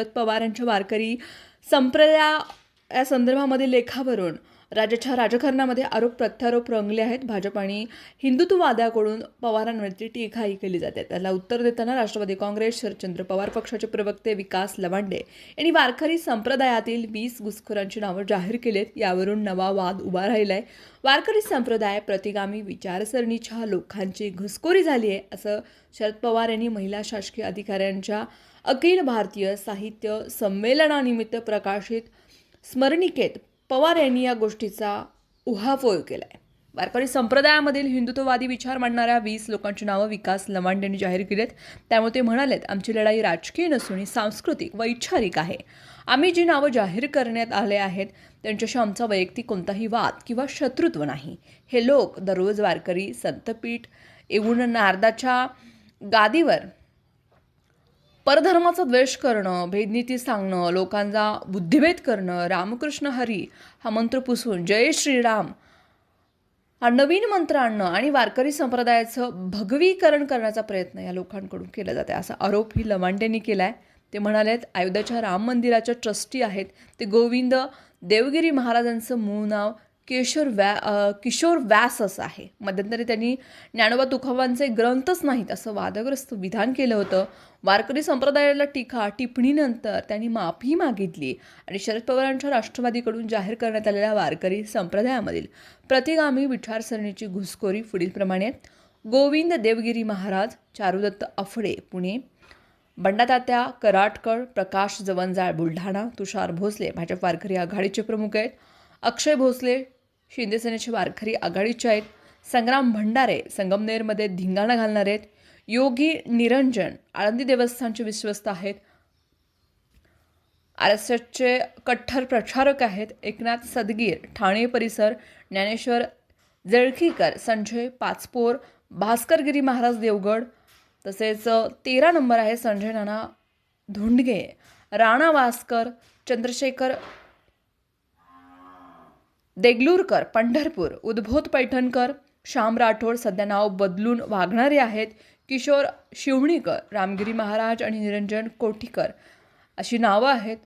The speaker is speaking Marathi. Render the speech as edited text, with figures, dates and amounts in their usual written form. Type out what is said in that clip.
शरद पवारांच्या वारकरी संप्रदाय या संदर्भामध्ये लेखावरून राज्याच्या राजकारणामध्ये आरोप प्रत्यारोप रंगले आहेत. भाजप आणि हिंदुत्ववाद्याकडून पवारांवरती टीकाही केली जाते. त्याला उत्तर देताना राष्ट्रवादी काँग्रेस, शरदचंद्र पवार पक्षाचे प्रवक्ते विकास लवांडे यांनी वारकरी संप्रदायातील 20 घुसखोरांची नावं जाहीर केलेत. यावरून नवा वाद उभा राहिलाय. वारकरी संप्रदाय प्रतिगामी विचारसरणीच्या लोकांची घुसखोरी झाली आहे, असं शरद पवार यांनी महिला शासकीय अधिकाऱ्यांच्या अखिल भारतीय साहित्य संमेलनानिमित्त प्रकाशित स्मरणिकेत पवार यांनी या गोष्टीचा उहापोह केला आहे. वारकरी संप्रदायामधील हिंदुत्ववादी विचार मांडणाऱ्या 20 लोकांची नावं विकास लवांडे यांनी जाहीर केलीत. त्यामुळे ते म्हणालेत, आमची लढाई राजकीय नसून सांस्कृतिक वैचारिक आहे. आम्ही जी नावं जाहीर करण्यात आले आहेत त्यांच्याशी आमचा वैयक्तिक कोणताही वाद किंवा शत्रुत्व नाही. हे लोक दररोज वारकरी संतपीठ येऊन नारदाच्या गादीवर परधर्माचा द्वेष करणं, भेदनीती सांगणं, लोकांचा बुद्धिभेद करणं, रामकृष्ण हरी हा मंत्र पुसून जय श्रीराम हा नवीन मंत्र आणणं आणि वारकरी संप्रदायाचं भगवीकरण करण्याचा प्रयत्न या लोकांकडून केला जाते, असा आरोपही लवांडेंनी केला आहे. ते म्हणालेत, अयोध्याच्या राम मंदिराच्या ट्रस्टी आहेत ते गोविंद देवगिरी महाराजांचं मूळ नाव किशोर व्यास असं आहे. मध्यंतरी त्यांनी ज्ञानोबा तुकोबांचे ग्रंथच नाहीत असं वादग्रस्त विधान केलं होतं. वारकरी संप्रदायाला टिप्पणीनंतर त्यांनी माफी मागितली आणि शरद पवारांच्या राष्ट्रवादीकडून जाहीर करण्यात आलेल्या वारकरी संप्रदायामधील प्रतिगामी विचारसरणीची घुसखोरी पुढीलप्रमाणे: गोविंद देवगिरी महाराज, चारुदत्त अफडे पुणे, बंडातात्या कराटकर, प्रकाश जवंजाळ बुलढाणा, तुषार भोसले भाजप वारकरी आघाडीचे प्रमुख आहेत, अक्षय भोसले शिंदेसेनेचे वारकरी आघाडीचे आहेत, संग्राम भंडारे संगमनेरमध्ये धिंगाणा घालणार आहेत, योगी निरंजन आळंदी देवस्थानचे विश्वस्त आहेत, RSSचे कट्टर प्रचारक आहेत, एकनाथ सदगीर ठाणे परिसर, ज्ञानेश्वर जळखीकर, संजय पाचपोर, भास्करगिरी महाराज देवगड, तसेच 13 नंबर आहे संजय नाना धोंडगे, राणा वास्कर, चंद्रशेखर देगलूरकर पंढरपूर, उद्बोध पैठणकर, श्याम राठोड सध्या नाव बदलून वागणारे आहेत, किशोर शिवणीकर, रामगिरी महाराज आणि निरंजन कोठीकर अशी नावं आहेत.